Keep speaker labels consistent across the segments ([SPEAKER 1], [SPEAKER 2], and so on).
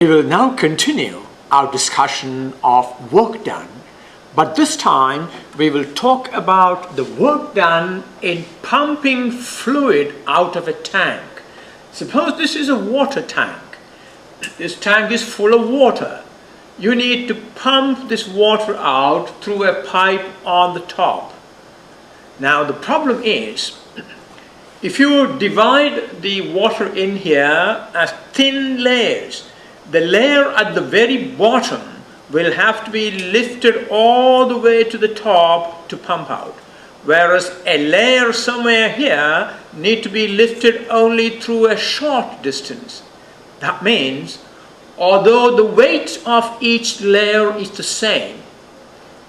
[SPEAKER 1] We will now continue our discussion of work done, but this time we will talk about the work done in pumping fluid out of a tank. Suppose this is a water tank. This tank is full of water. You need to pump this water out through a pipe on the top. Now the problem is, if you divide the water in here as thin layers, the layer at the very bottom will have to be lifted all the way to the top to pump out, whereas a layer somewhere here need to be lifted only through a short distance. That means, although the weight of each layer is the same,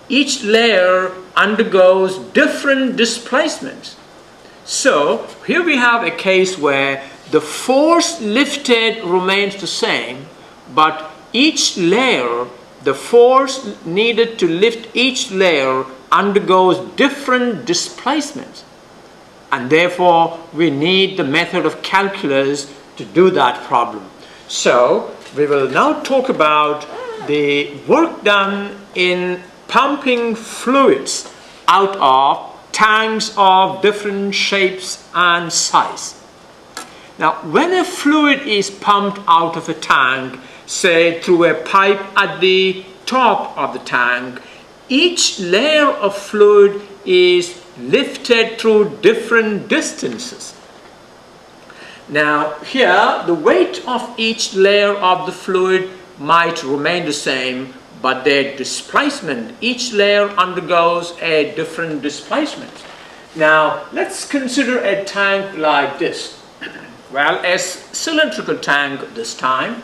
[SPEAKER 1] each layer undergoes different displacements. So here we have a case where the force lifted remains the same, but each layer, the force needed to lift each layer undergoes different displacements, and therefore we need the method of calculus to do that problem. So we will now talk about the work done in pumping fluids out of tanks of different shapes and size. Now, when a fluid is pumped out of a tank, say through a pipe at the top of the tank, each layer of fluid is lifted through different distances. Now, here the weight of each layer of the fluid might remain the same, but their displacement, each layer undergoes a different displacement. Now, let's consider a tank like this. Well, a cylindrical tank this time.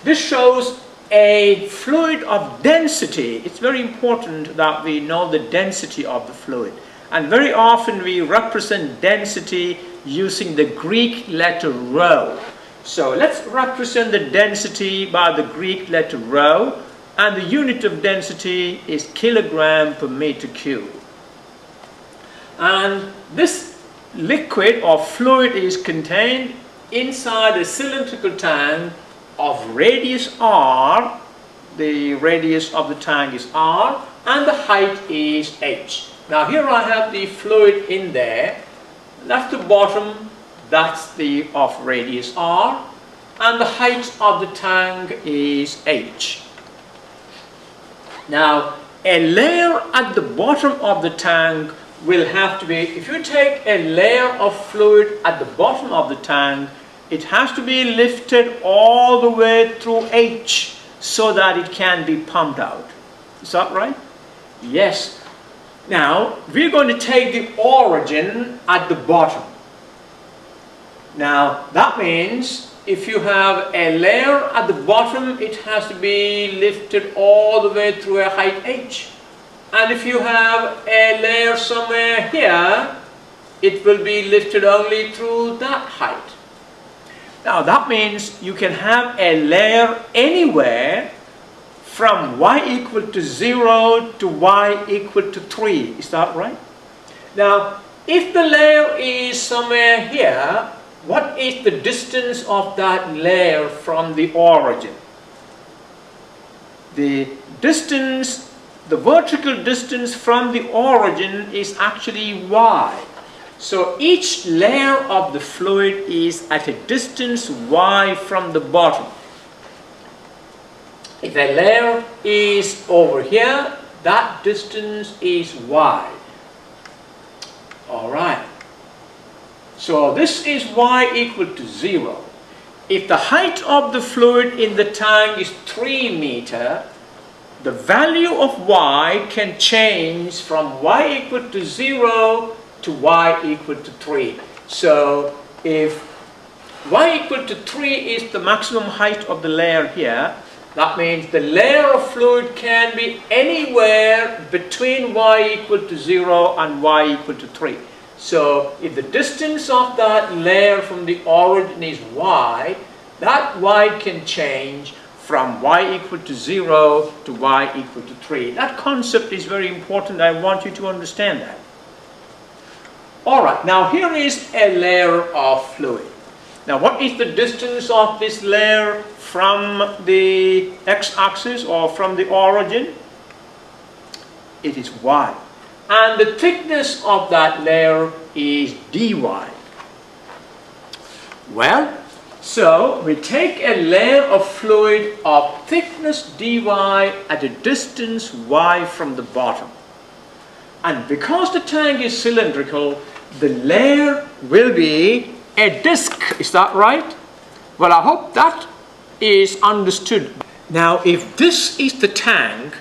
[SPEAKER 1] This shows a fluid of density. It's very important that we know the density of the fluid. And very often we represent density using the Greek letter rho. So let's represent the density by the Greek letter rho, and the unit of density is kilogram per meter cube. And this liquid or fluid is contained inside a cylindrical tank of radius r. The radius of the tank is r and the height is h. Now here I have the fluid in there. That's the bottom, that's the of radius r, and the height of the tank is h. Now a layer at the bottom of the tank will have to be, if you take a layer of fluid at the bottom of the tank, it has to be lifted all the way through h so that it can be pumped out. Is that right? Yes. Now we're going to take the origin at the bottom. Now that means if you have a layer at the bottom, it has to be lifted all the way through a height h. And if you have a layer somewhere here, it will be lifted only through that height. Now that means you can have a layer anywhere from y equal to 0 to y equal to 3. Is that right? Now, if the layer is somewhere here, what is the distance of that layer from the origin? The distance, the vertical distance from the origin is actually y. So each layer of the fluid is at a distance y from the bottom. If a layer is over here, that distance is y. Alright. So this is y equal to 0. If the height of the fluid in the tank is 3 meters, the value of y can change from y equal to 0 to y equal to 3. So if y equal to 3 is the maximum height of the layer here, that means the layer of fluid can be anywhere between y equal to 0 and y equal to 3. So if the distance of that layer from the origin is y, that y can change from y equal to 0 to y equal to 3. That concept is very important. I want you to understand that. Alright, now here is a layer of fluid. Now what is the distance of this layer from the x-axis or from the origin? It is y. And the thickness of that layer is dy. Well, so we take a layer of fluid of thickness dy at a distance y from the bottom. And because the tank is cylindrical, the layer will be a disc. Is that right? Well, I hope that is understood. Now, if this is the tank,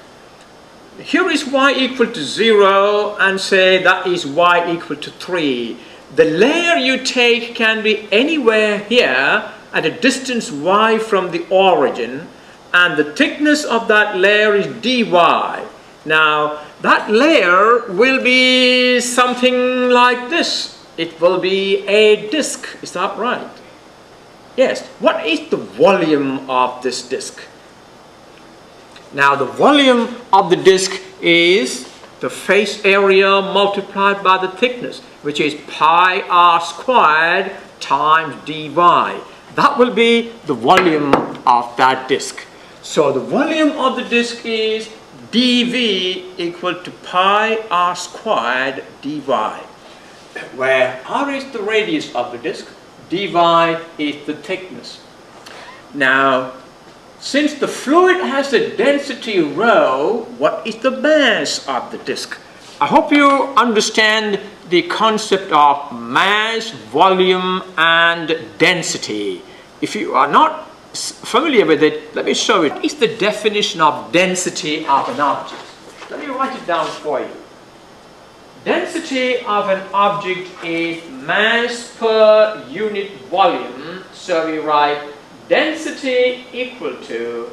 [SPEAKER 1] here is y equal to 0 and say that is y equal to 3. The layer you take can be anywhere here at a distance y from the origin, and the thickness of that layer is dy. Now, that layer will be something like this. It will be a disc. Is that right? Yes. What is the volume of this disc? Now, the volume of the disc is the face area multiplied by the thickness, which is pi r squared times dy. That will be the volume of that disc. So the volume of the disc is dV equal to pi r squared dy, where r is the radius of the disc, dy is the thickness. Now, since the fluid has a density rho, what is the mass of the disc? I hope you understand the concept of mass, volume, and density. If you are not familiar with it, let me show you. What is the definition of density of an object? Let me write it down for you. Density of an object is mass per unit volume. So we write density equal to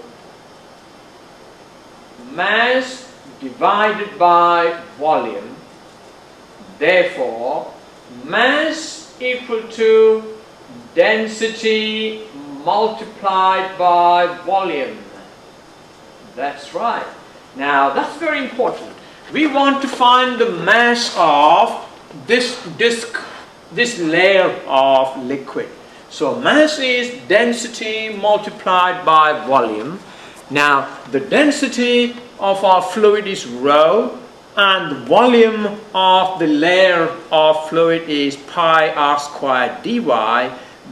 [SPEAKER 1] mass divided by volume. Therefore, mass equal to density multiplied by volume. That's right. Now, that's very important. We want to find the mass of this disc, this layer of liquid. So mass is density multiplied by volume. Now, the density of our fluid is rho, and the volume of the layer of fluid is pi r squared dy.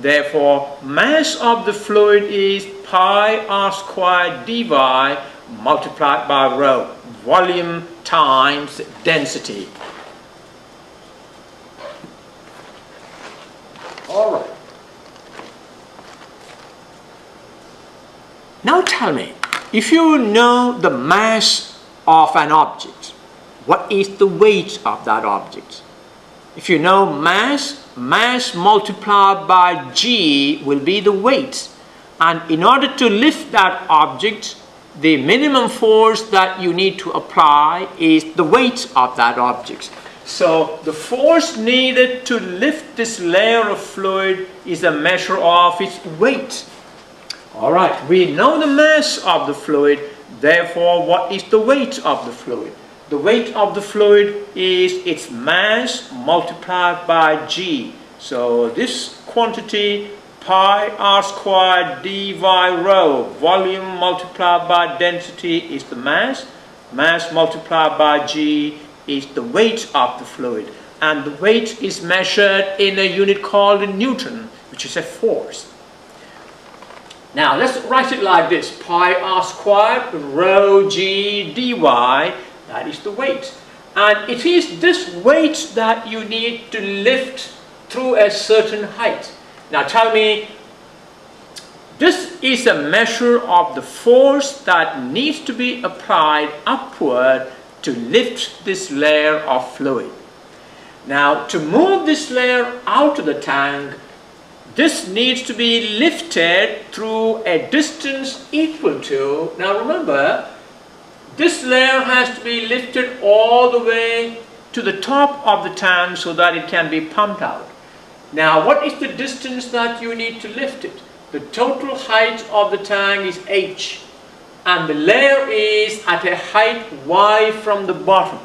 [SPEAKER 1] Therefore, mass of the fluid is pi r squared dy multiplied by rho, volume times density. All right. Now tell me, if you know the mass of an object, what is the weight of that object? If you know mass, mass multiplied by g will be the weight. And in order to lift that object, the minimum force that you need to apply is the weight of that object. So the force needed to lift this layer of fluid is a measure of its weight. Alright, we know the mass of the fluid, therefore what is the weight of the fluid? The weight of the fluid is its mass multiplied by g. So this quantity, pi r squared dy rho, volume multiplied by density is the mass. Mass multiplied by g is the weight of the fluid. And the weight is measured in a unit called Newton, which is a force. Now let's write it like this: pi r squared rho g dy, that is the weight. And it is this weight that you need to lift through a certain height. Now tell me, this is a measure of the force that needs to be applied upward to lift this layer of fluid. Now to move this layer out of the tank, this needs to be lifted through a distance equal to, now remember, this layer has to be lifted all the way to the top of the tank so that it can be pumped out. Now, what is the distance that you need to lift it? The total height of the tank is h, and the layer is at a height y from the bottom.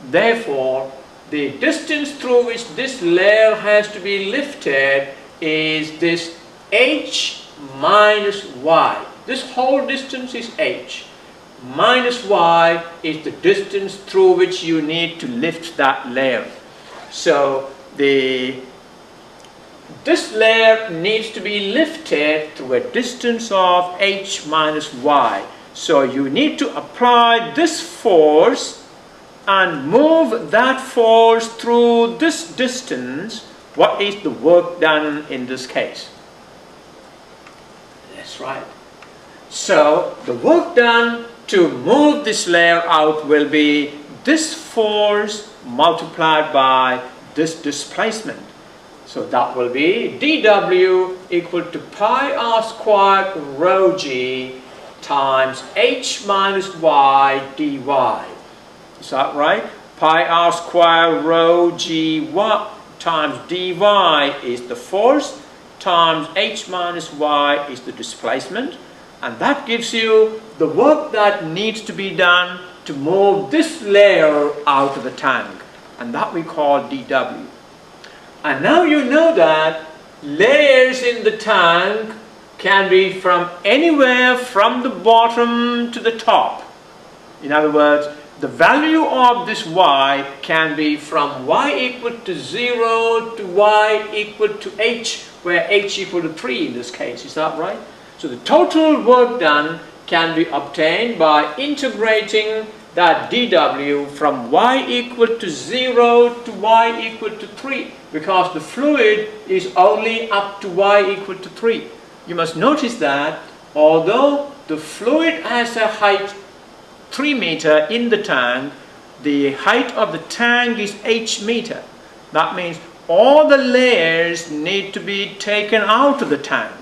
[SPEAKER 1] Therefore, the distance through which this layer has to be lifted is this h minus y. This whole distance is h. Minus y is the distance through which you need to lift that layer. So this layer needs to be lifted through a distance of h minus y. So you need to apply this force and move that force through this distance. What is the work done in this case? That's right. So the work done to move this layer out will be this force multiplied by this displacement. So that will be dW equal to pi r squared rho g times h minus y dy. Is that right? Pi r squared rho g times dy is the force times h minus y is the displacement, and that gives you the work that needs to be done to move this layer out of the tank, and that we call dW. And now you know that layers in the tank can be from anywhere from the bottom to the top. In other words, the value of this y can be from y equal to 0 to y equal to h, where h equal to 3 in this case. Is that right? So the total work done can be obtained by integrating that dW from y equal to 0 to y equal to 3, because the fluid is only up to y equal to 3. You must notice that although the fluid has a height 3 meter in the tank, the height of the tank is h meter. That means all the layers need to be taken out of the tank.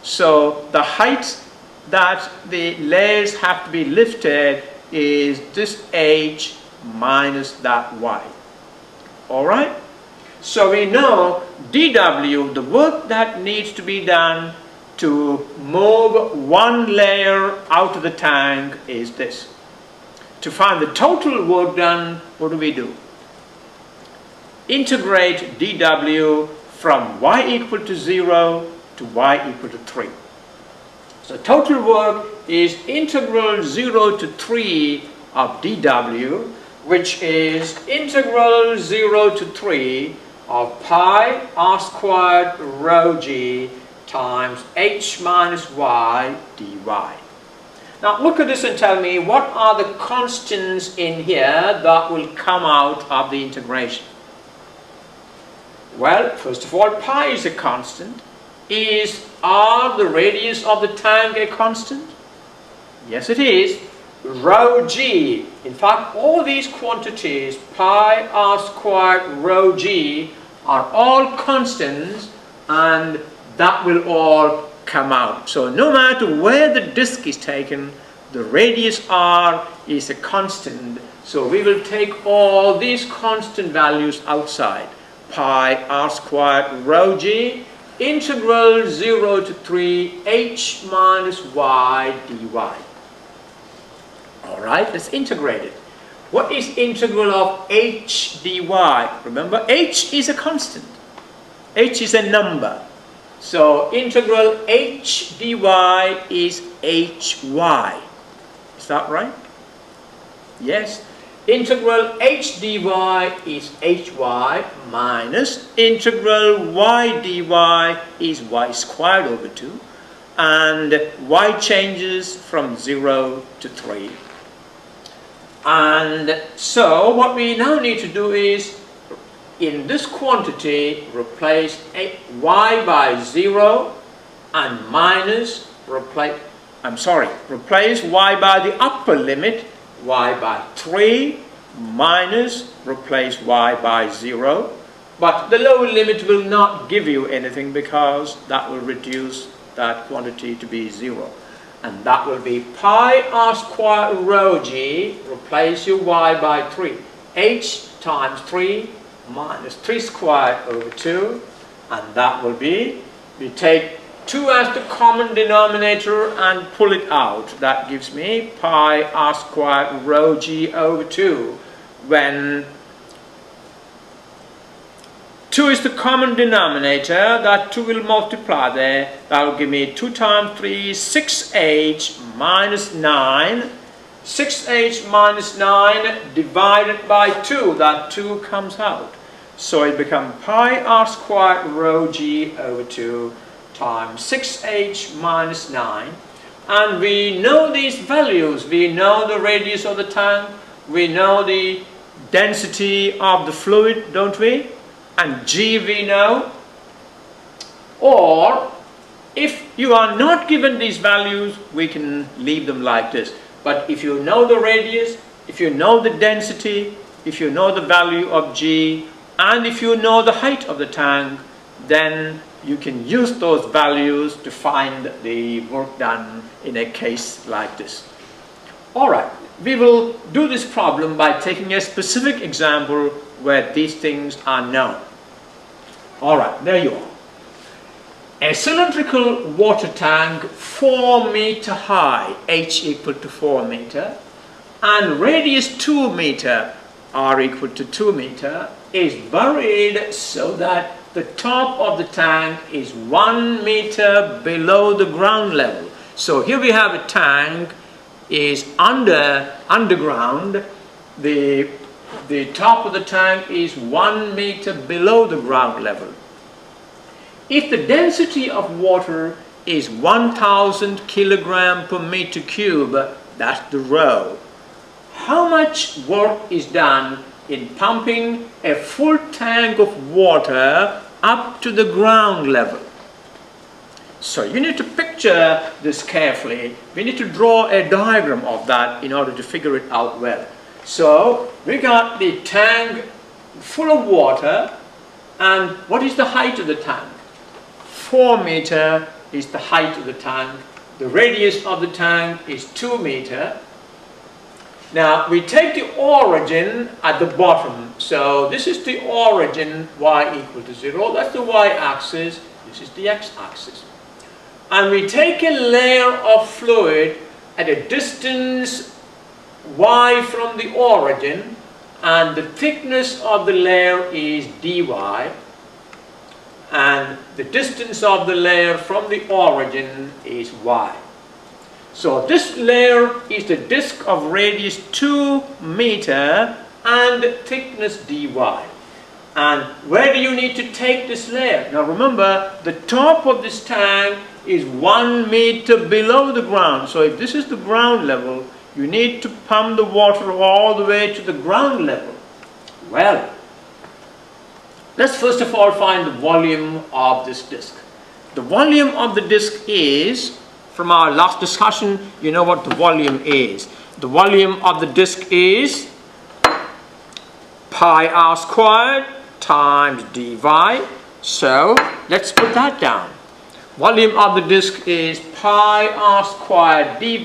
[SPEAKER 1] So the height that the layers have to be lifted is this h minus that y. Alright? So we know dW, the work that needs to be done to move one layer out of the tank is this. To find the total work done, what do? Integrate dW from y equal to 0 to y equal to 3. So total work is integral 0 to 3 of dW, which is integral 0 to 3 of pi r squared rho g times h minus y dy. Now look at this and tell me, what are the constants in here that will come out of the integration? Well, first of all, pi is a constant. Is r, the radius of the tank, a constant? Yes, it is. Rho g, in fact all these quantities, pi r squared rho g, are all constants, and that will all come out. So no matter where the disk is taken, the radius r is a constant. So we will take all these constant values outside. Pi r squared rho g, integral 0 to 3 h minus y dy. Alright, let's integrate it. What is integral of h dy? Remember, h is a constant. H is a number. So integral h dy is hy. Is that right? Yes. Integral h dy is hy minus integral y dy is y squared over 2. And y changes from 0 to 3. And so what we now need to do is, in this quantity, replace y by 0 and minus, replace y by the upper limit, y by 3, minus, replace y by 0. But the lower limit will not give you anything, because that will reduce that quantity to be 0. And that will be pi r squared rho g, replace your y by 3, h times 3 minus 3 squared over 2, and that will be, we take 2 as the common denominator and pull it out. That gives me pi r squared rho g over 2, when 2 2 is the common denominator. That 2 will multiply there. That will give me 2 times 3, 6h minus 9. 6h minus 9 divided by 2. That 2 comes out. So it becomes pi r squared rho g over 2 times 6h minus 9. And we know these values. We know the radius of the tank. We know the density of the fluid, don't we? And G we know. Or if you are not given these values, we can leave them like this. But if you know the radius, if you know the density, if you know the value of G, and if you know the height of the tank, then you can use those values to find the work done in a case like this. Alright, we will do this problem by taking a specific example where these things are known. Alright, there you are. A cylindrical water tank 4 meter high, h equal to 4 meter, and radius 2 meter, r equal to 2 meter, is buried so that the top of the tank is 1 meter below the ground level. So here we have a tank is underground. The top of the tank is 1 meter below the ground level. If the density of water is 1000 kilogram per meter cube, that's the rho, how much work is done in pumping a full tank of water up to the ground level? So you need to picture this carefully. We need to draw a diagram of that in order to figure it out well. So we got the tank full of water, and what is the height of the tank? 4 meter is the height of the tank. The radius of the tank is 2 meter. Now we take the origin at the bottom. So this is the origin, y equal to 0. That's the y-axis. This is the x-axis. And we take a layer of fluid at a distance y from the origin, and the thickness of the layer is dy, and the distance of the layer from the origin is y. So this layer is the disc of radius 2 meter and thickness dy. And where do you need to take this layer? Now remember, the top of this tank is 1 meter below the ground. So if this is the ground level, you need to pump the water all the way to the ground level. Well, let's first of all find the volume of this disc. The volume of the disc is, from our last discussion, you know what the volume is. The volume of the disc is pi r squared times dy. So let's put that down. Volume of the disc is pi r squared dy,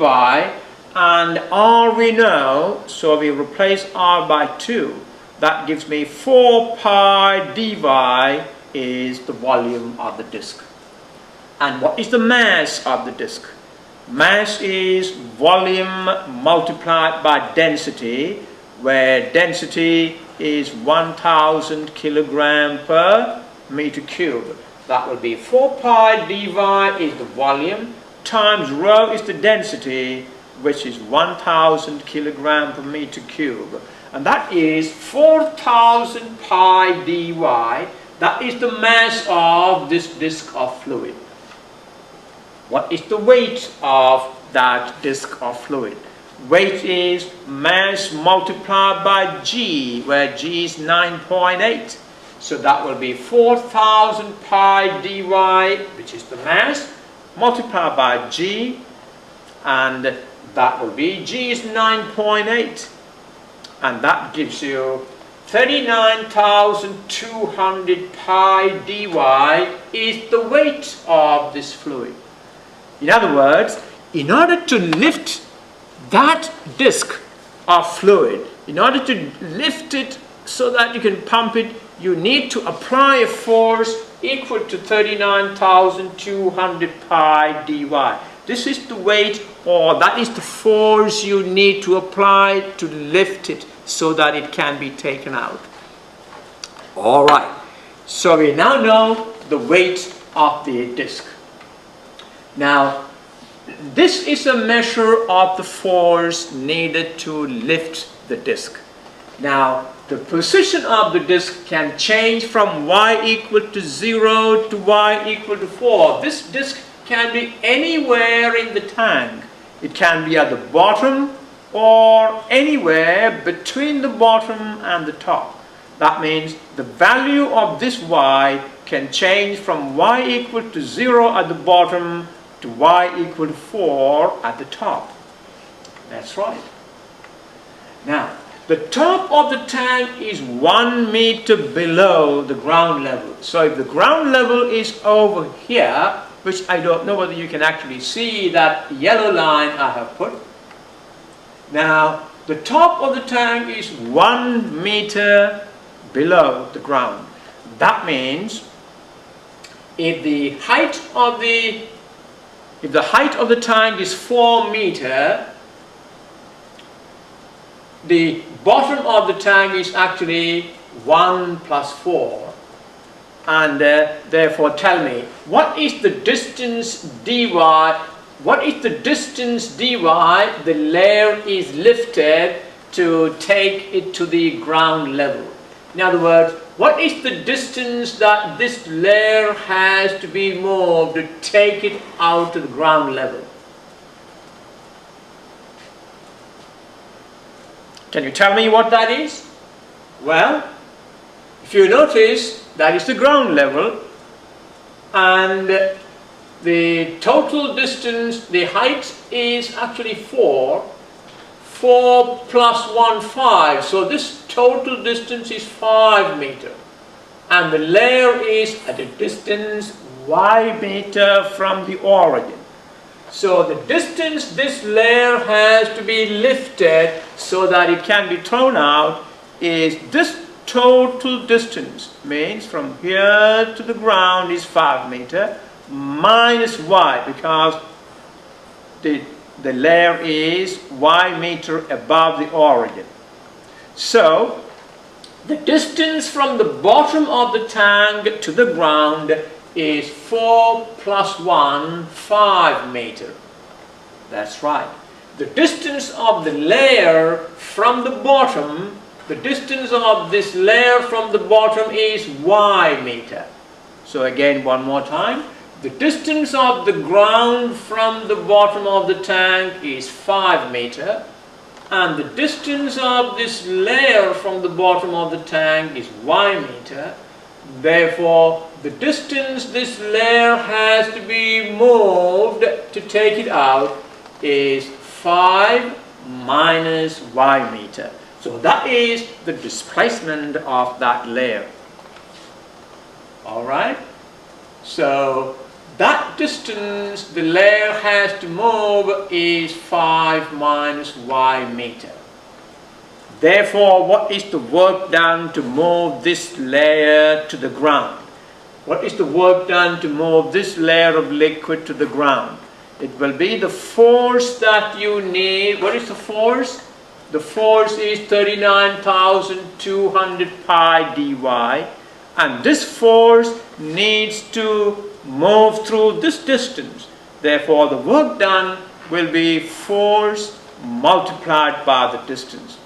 [SPEAKER 1] and r we know, so we replace r by 2. That gives me 4 pi dy is the volume of the disc. And what is the mass of the disc? Mass is volume multiplied by density, where density is 1000 kilogram per meter cube. That will be 4 pi dy is the volume, times rho is the density, which is 1000 kilogram per meter cube. And that is 4000 pi dy. That is the mass of this disc of fluid. What is the weight of that disc of fluid? Weight is mass multiplied by G, where G is 9.8. So that will be 4000 pi dy, which is the mass, multiplied by G, and that will be, G is 9.8. And that gives you 39,200 pi dy is the weight of this fluid. In other words, in order to lift that disc of fluid, in order to lift it so that you can pump it, you need to apply a force equal to 39,200 pi dy. This is the weight, or that is the force you need to apply to lift it so that it can be taken out. Alright, So we now know the weight of the disc. Now, this is a measure of the force needed to lift the disc. Now, the position of the disc can change from y equal to 0 to y equal to 4. This disc can be anywhere in the tank. It can be at the bottom or anywhere between the bottom and the top. That means the value of this y can change from y equal to 0 at the bottom to y equal to 4 at the top. That's right. Now, the top of the tank is 1 meter below the ground level. So if the ground level is over here, which I don't know whether you can actually see that yellow line I have put. Now, the top of the tank is 1 meter below the ground. That means if the height of the tank is 4 meters, the bottom of the tank is actually 1 plus 4. And therefore tell me, what is the distance dy? What is the distance dy the layer is lifted to take it to the ground level? In other words, what is the distance that this layer has to be moved to take it out to the ground level? Can you tell me what that is? Well, if you notice, that is the ground level, and the total distance, the height is actually 4. 4 plus 1, 5. So this total distance is 5 meters. And the layer is at a distance y meter from the origin. So the distance this layer has to be lifted so that it can be thrown out is this total distance. Means from here to the ground is 5 meters minus y, because the layer is y meter above the origin. So the distance from the bottom of the tank to the ground is 4 plus 1, 5 meters. That's right. The distance of the layer from the bottom, the distance of this layer from the bottom is y meter. So again, one more time. The distance of the ground from the bottom of the tank is 5 meters, and the distance of this layer from the bottom of the tank is y meter. Therefore, the distance this layer has to be moved to take it out is 5 minus y meter. So that is the displacement of that layer. Alright? So that distance the layer has to move is 5 minus y meter. Therefore, what is the work done to move this layer to the ground? What is the work done to move this layer of liquid to the ground? It will be the force that you need. What is the force? The force is 39,200 pi dy, and this force needs to move through this distance. Therefore, the work done will be force multiplied by the distance.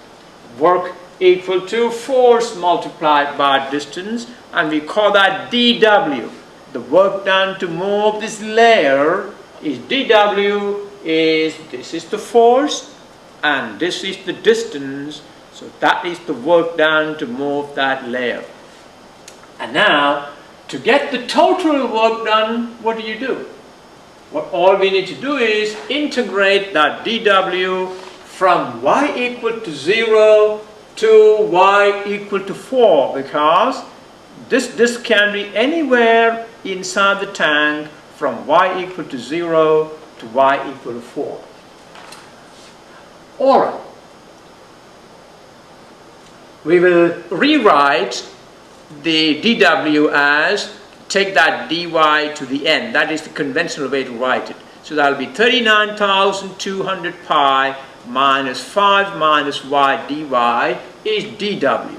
[SPEAKER 1] Work equal to force multiplied by distance, and we call that dW. The work done to move this layer is dW, this is the force and this is the distance. So that is the work done to move that layer. And now, to get the total work done, what do? All we need to do is integrate that dW from y equal to 0 to y equal to 4, because this can be anywhere inside the tank from y equal to 0 to y equal to 4. Alright, we will rewrite the dW as, take that dy to the end. That is the conventional way to write it. So that will be 39,200 pi minus 5 minus y dy is dW.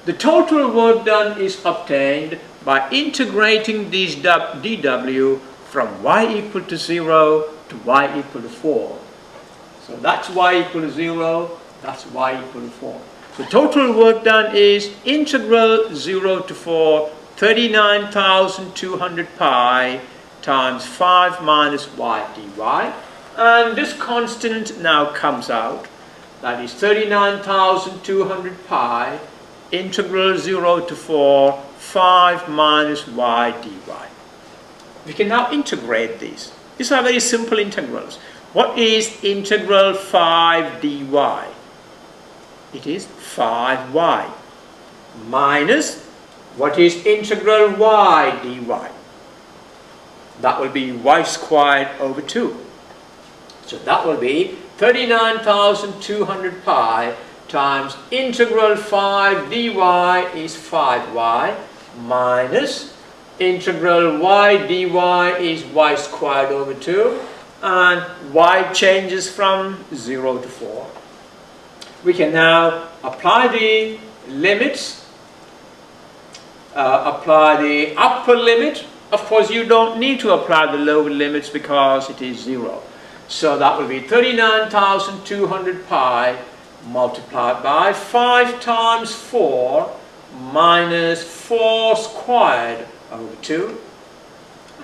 [SPEAKER 1] The total work done is obtained by integrating these dw from y equal to 0 to y equal to 4. So that's y equal to 0, that's y equal to 4. The total work done is integral 0 to 4, 39,200 pi times 5 minus y dy. And this constant now comes out. That is 39,200 pi integral 0 to 4, 5 minus y dy. We can now integrate these. These are very simple integrals. What is integral 5 dy? It is 5y minus what is integral y dy? That will be y squared over 2. So that will be 39,200 pi times integral 5 dy is 5y minus integral y dy is y squared over 2, and y changes from 0 to 4. We can now apply the limits, apply the upper limit. Of course, you don't need to apply the lower limits because it is 0. So that will be 39,200 pi multiplied by 5 times 4 minus 4 squared over 2.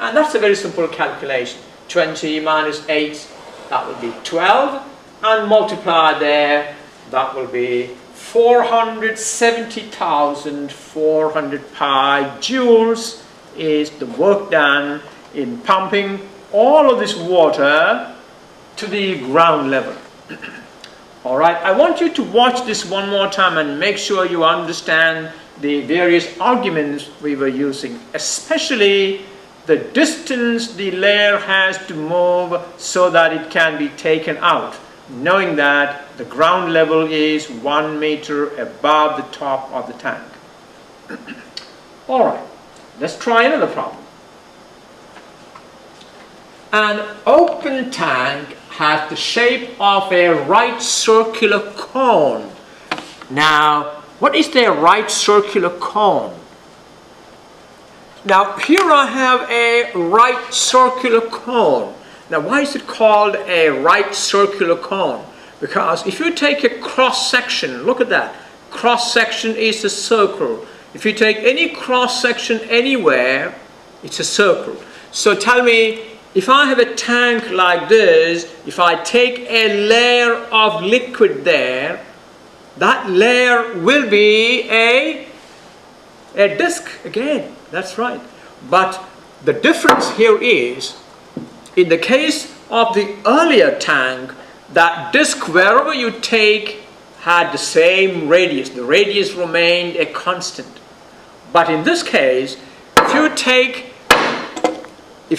[SPEAKER 1] And that's a very simple calculation. 20 minus 8, that will be 12. And multiply there, that will be 470,400 pi joules is the work done in pumping all of this water to the ground level. Alright, I want you to watch this one more time and make sure you understand the various arguments we were using, especially the distance the layer has to move so that it can be taken out, knowing that the ground level is 1 meter above the top of the tank. Alright, let's try another problem. An open tank has the shape of a right circular cone. Now, what is the right circular cone? Now, here I have a right circular cone. Now, why is it called a right circular cone? Because if you take a cross section, look at that. Cross section is a circle. If you take any cross section anywhere, it's a circle. So tell me, if I have a tank like this, if I take a layer of liquid there, that layer will be a disc again. That's right. But the difference here is, in the case of the earlier tank, that disc, wherever you take, had the same radius. The radius remained a constant. But in this case, if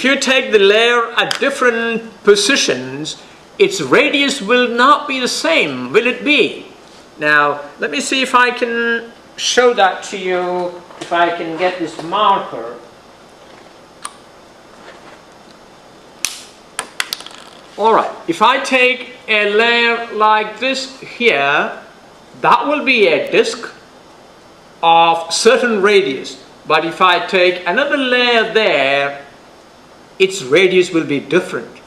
[SPEAKER 1] you take the layer at different positions, its radius will not be the same, will it be? Now, let me see if I can show that to you, if I can get this marker. Alright, if I take a layer like this here, that will be a disc of certain radius. But if I take another layer there, its radius will be different.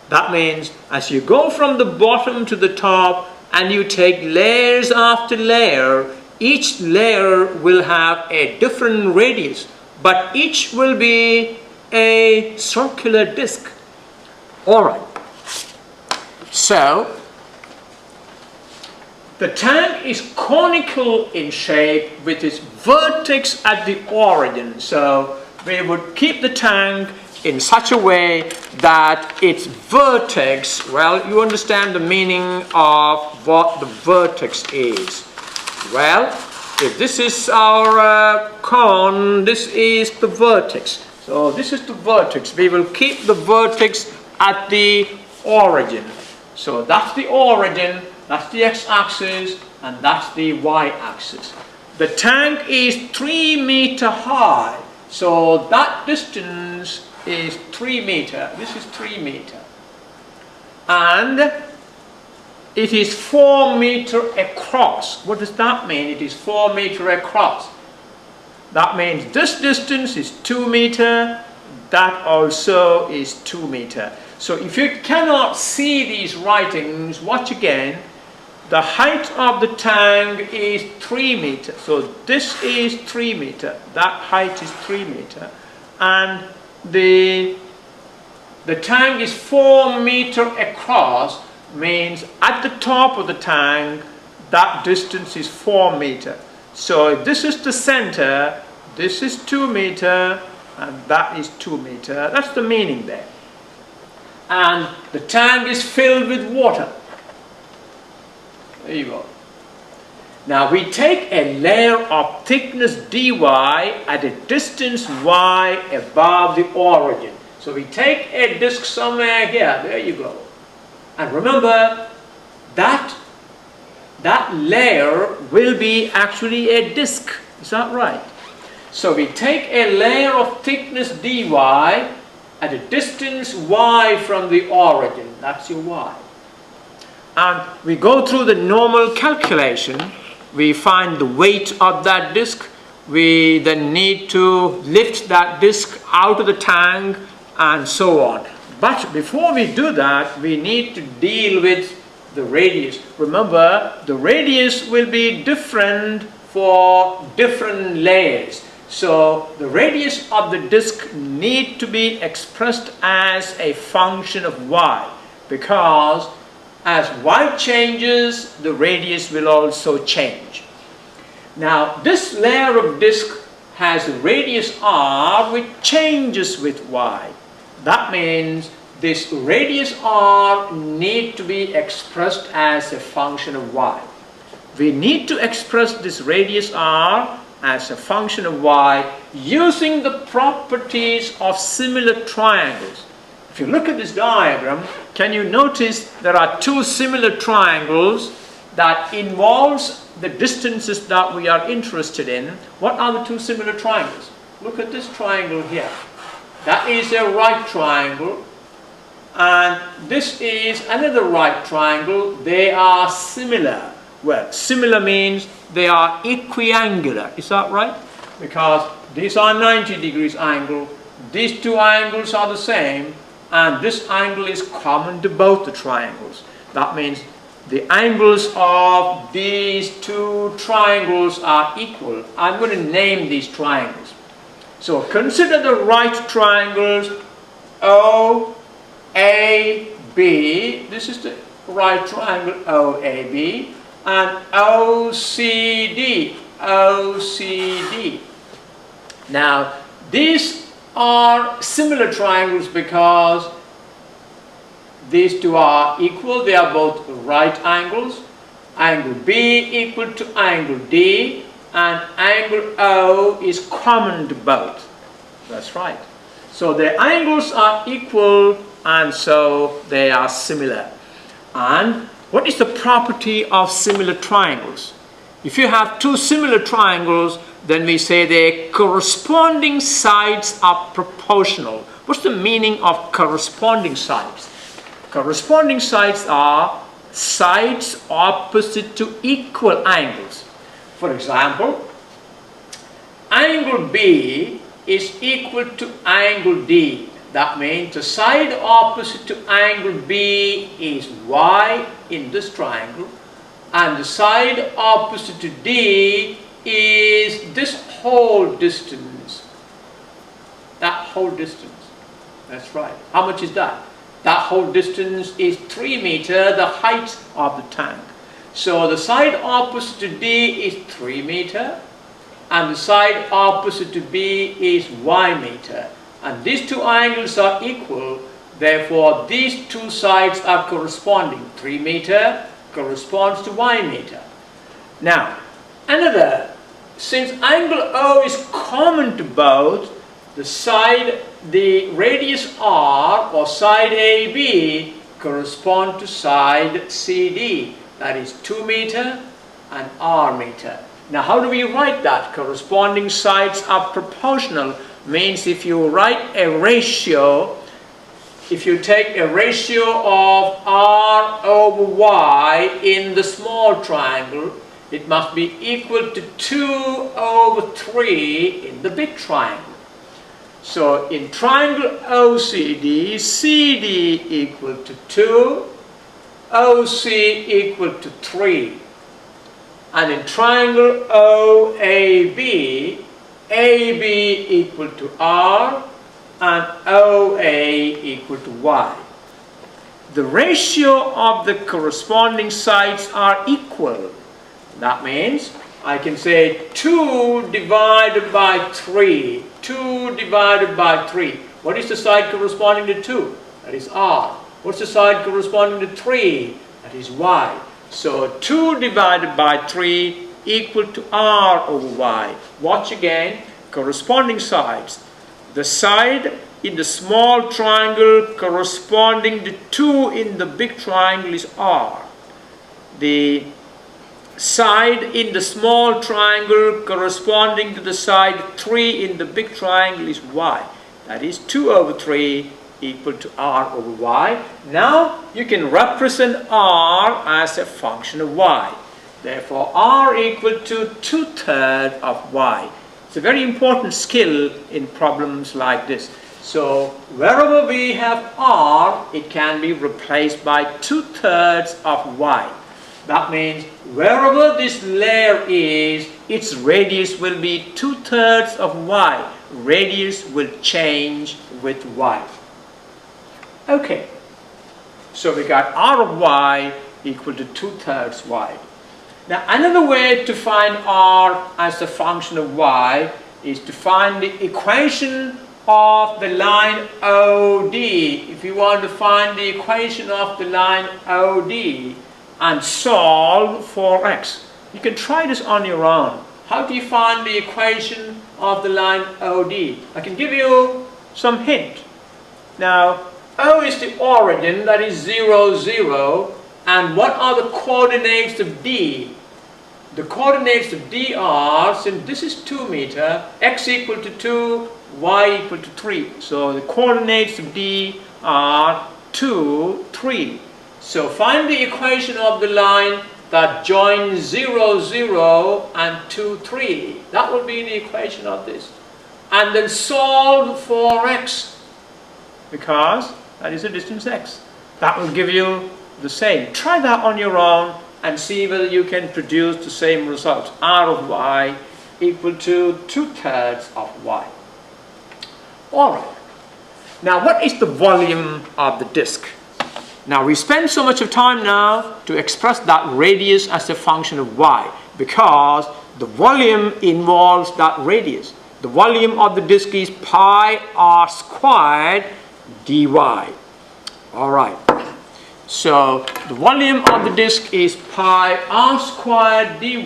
[SPEAKER 1] That means as you go from the bottom to the top and you take layers after layer, each layer will have a different radius, but each will be a circular disc. Alright, so the tank is conical in shape with its vertex at the origin. So we would keep the tank in such a way that its vertex, well, you understand the meaning of what the vertex is. Well, if this is our cone, this is the vertex. So this is the vertex. We will keep the vertex at the origin. So that's the origin, that's the x-axis, and that's the y-axis. The tank is 3 meters high, so that distance is 3 meters. This is 3 meters. And it is 4 meters across. What does that mean? It is 4 meters across. That means this distance is 2 meters. That also is 2 meters. So if you cannot see these writings, watch again. The height of the tank is 3 meters. So this is 3 meters. That height is 3 meters. And the tank is 4 meters across, means at the top of the tank, that distance is 4 meters. So if this is the center, this is 2 meters, and that is 2 meters. That's the meaning there. And the tank is filled with water. There you go. Now we take a layer of thickness dy at a distance y above the origin. So we take a disk somewhere here. There you go. And remember that layer will be actually a disk. Is that right? So we take a layer of thickness dy at a distance y from the origin. That's your y. And we go through the normal calculation. We find the weight of that disk. We then need to lift that disk out of the tank and so on. But before we do that, we need to deal with the radius. Remember, the radius will be different for different layers. So the radius of the disk need to be expressed as a function of y, because as y changes, the radius will also change. Now this layer of disk has a radius r which changes with y. That means this radius r need to be expressed as a function of y. We need to express this radius r as a function of y using the properties of similar triangles. If you look at this diagram, can you notice there are two similar triangles that involves the distances that we are interested in? What are the two similar triangles? Look at this triangle here. That is a right triangle, and this is another right triangle. They are similar. Well, similar means they are equiangular. Is that right? Because these are 90 degrees angle. These two angles are the same, and this angle is common to both the triangles. That means the angles of these two triangles are equal. I'm going to name these triangles. So consider the right triangles OAB. This is the right triangle OAB. And OCD. Now these are similar triangles because these two are equal. They are both right angles. Angle B equal to angle D, and angle O is common to both. That's right. So the angles are equal, and so they are similar. And what is the property of similar triangles? If you have two similar triangles, then we say their corresponding sides are proportional. What's the meaning of corresponding sides? Corresponding sides are sides opposite to equal angles. For example, angle B is equal to angle D. That means the side opposite to angle B is y in this triangle, and the side opposite to D is this whole distance. That whole distance. That's right. How much is that? That whole distance is 3 meters, the height of the tank. So the side opposite to D is 3 meters, and the side opposite to B is y meter. And these two angles are equal, therefore these two sides are corresponding. 3 meter corresponds to y meter. Now, since angle O is common to both, the radius R or side AB correspond to side CD. That is 2 meter and R meter. Now how do we write that? Corresponding sides are proportional. Means if you write a ratio, if you take a ratio of R over y in the small triangle, it must be equal to 2 over 3 in the big triangle. So in triangle OCD, CD equal to 2, OC equal to 3. And in triangle OAB, AB equal to R and OA equal to Y. The ratio of the corresponding sides are equal. That means I can say 2 divided by 3. 2 divided by 3. What is the side corresponding to 2? That is R. What's the side corresponding to 3? That is Y. So 2 divided by 3 equal to R over Y. Watch again. Corresponding sides. The side in the small triangle corresponding to 2 in the big triangle is R. The side in the small triangle corresponding to the side 3 in the big triangle is Y. That is 2 over 3 equal to R over Y. Now you can represent R as a function of Y. Therefore R equal to 2/3 of Y. It's a very important skill in problems like this. So wherever we have R, it can be replaced by 2/3 of Y. That means wherever this layer is, its radius will be 2/3 of Y. Radius will change with Y. Okay, so we got R of Y equal to 2/3 Y. Now another way to find R as a function of Y is to find the equation of the line OD. If you want to find the equation of the line OD and solve for X, you can try this on your own. How do you find the equation of the line OD? I can give you some hint. Now O is the origin, that is 0, 0. And what are the coordinates of D? The coordinates of D are, since this is 2 meter, X equal to 2, Y equal to 3. So the coordinates of D are 2, 3. So find the equation of the line that joins 0, 0 and 2, 3. That will be the equation of this. And then solve for X, because that is the distance X. That will give you the same. Try that on your own and see whether you can produce the same result. R of Y equal to 2/3 of Y. Alright. Now what is the volume of the disk? Now we spend so much of time now to express that radius as a function of Y, because the volume involves that radius. The volume of the disk is pi r squared dy. Alright, so the volume of the disk is pi r squared dy,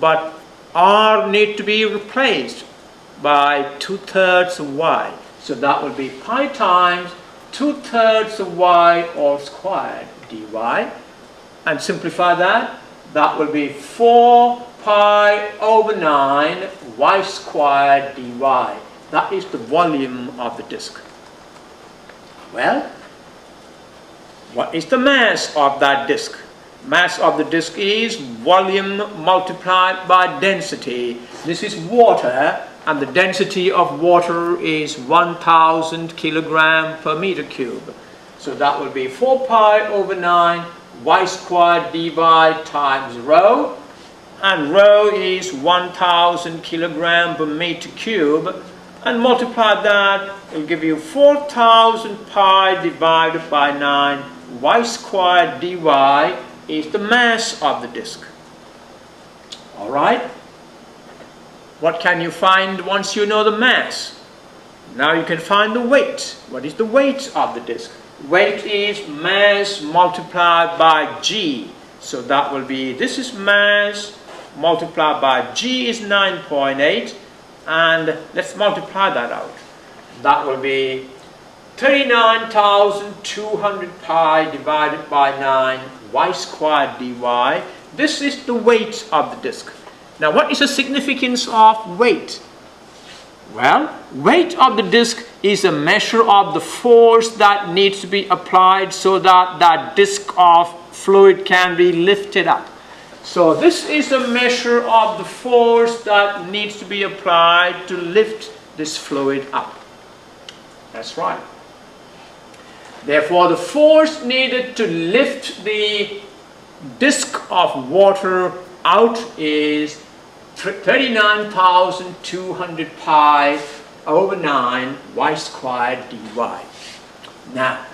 [SPEAKER 1] but r need to be replaced by 2/3 of Y. So that will be pi times 2/3 of Y all squared dy. And simplify that, that will be 4 pi over 9 Y squared dy. That is the volume of the disk. Well, what is the mass of that disk? Mass of the disk is volume multiplied by density. This is water, and the density of water is 1000 kilogram per meter cube. So that will be 4 pi over 9 Y squared dy times rho, and rho is 1000 kilogram per meter cube, and multiply that, it will give you 4000 pi divided by 9 Y squared dy is the mass of the disk. Alright? What can you find once you know the mass? Now you can find the weight. What is the weight of the disk? Weight is mass multiplied by G. So that will be, this is mass multiplied by G is 9.8, and let's multiply that out. That will be 39,200 pi divided by 9 Y squared dy. This is the weight of the disk. Now what is the significance of weight? Well, weight of the disc is a measure of the force that needs to be applied so that that disc of fluid can be lifted up. So this is a measure of the force that needs to be applied to lift this fluid up. That's right. Therefore, the force needed to lift the disc of water out is 39,200 pi over 9 y squared dy. Now,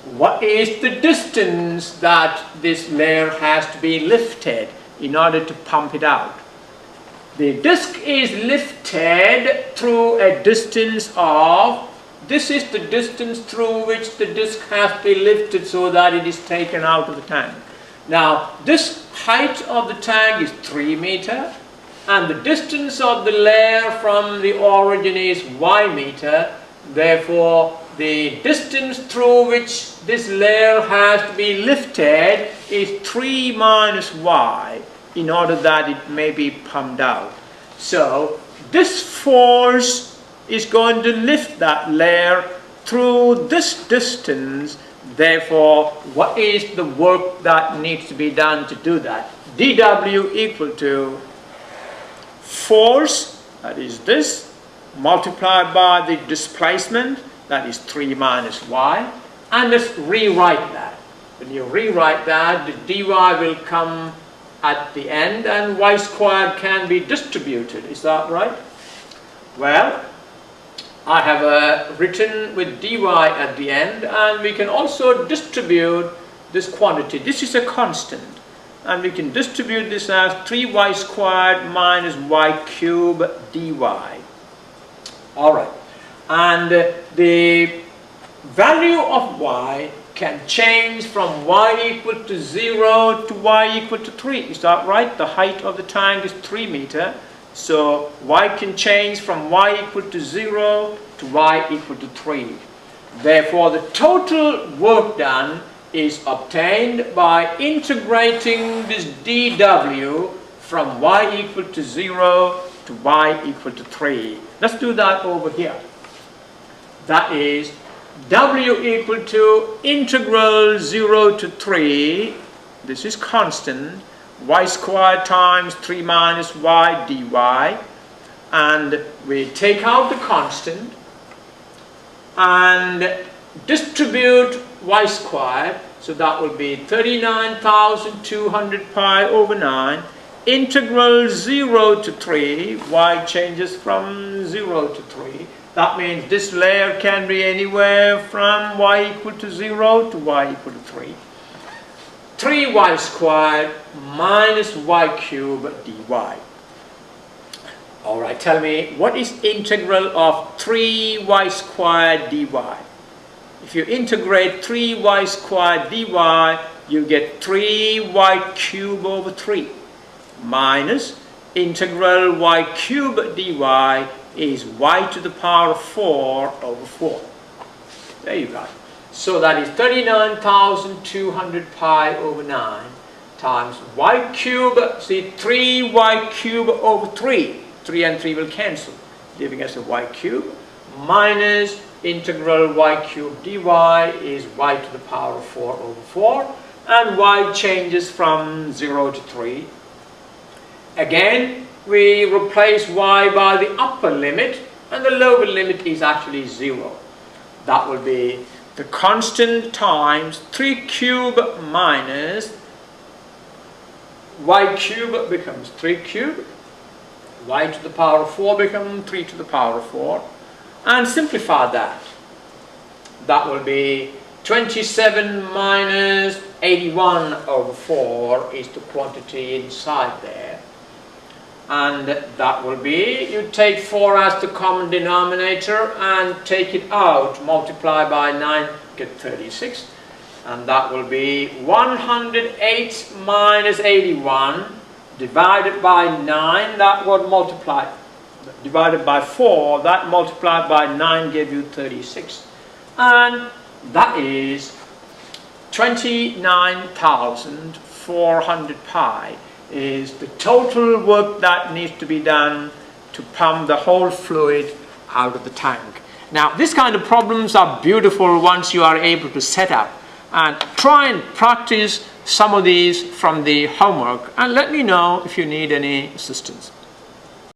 [SPEAKER 1] what is the distance that this layer has to be lifted in order to pump it out? The disc is lifted through a distance of, this is the distance through which the disc has to be lifted so that it is taken out of the tank. Now, this height of the tank is 3 meters, and the distance of the layer from the origin is y meter. Therefore, the distance through which this layer has to be lifted is 3 minus y in order that it may be pumped out. So, this force is going to lift that layer through this distance. Therefore, what is the work that needs to be done to do that? dW equal to force, that is this, multiplied by the displacement, that is 3 minus y, and let's rewrite that. When you rewrite that, the dy will come at the end and y squared can be distributed. Is that right? Well, I have written with dy at the end, and we can also distribute this quantity. This is a constant, and we can distribute this as 3y squared minus y cubed dy. Alright, and the value of y can change from y equal to 0 to y equal to 3. Is that right? The height of the tank is 3 meters. So y can change from y equal to 0 to y equal to 3. Therefore, the total work done is obtained by integrating this dW from y equal to 0 to y equal to 3. Let's do that over here. That is W equal to integral 0 to 3, this is constant, y squared times 3 minus y dy, and we take out the constant and distribute y squared, so that will be 39,200 pi over 9, integral 0 to 3, y changes from 0 to 3. That means this layer can be anywhere from y equal to 0 to y equal to 3. 3y squared minus y cubed dy. Alright, tell me, what is integral of 3y squared dy? If you integrate 3y squared dy, you get 3y cubed over 3 minus integral y cubed dy is y to the power of 4 over 4. There you go. So that is 39,200 pi over 9 times y cubed, see 3y cubed over 3. 3 and 3 will cancel, giving us a y cubed minus integral y cubed dy is y to the power of 4 over 4. And y changes from 0 to 3. Again, we replace y by the upper limit, and the lower limit is actually 0. That will be the constant times 3 cubed minus y cubed becomes 3 cubed, y to the power of 4 becomes 3 to the power of 4, and simplify that. That will be 27 minus 81 over 4 is the quantity inside there. And that will be, you take 4 as the common denominator and take it out, multiply by 9, get 36. And that will be 108 minus 81 divided by 9, that would multiply, divided by 4, that multiplied by 9 gave you 36. And that is 29,400 pi. Is the total work that needs to be done to pump the whole fluid out of the tank. Now, these kind of problems are beautiful once you are able to set up, and try and practice some of these from the homework, and let me know if you need any assistance.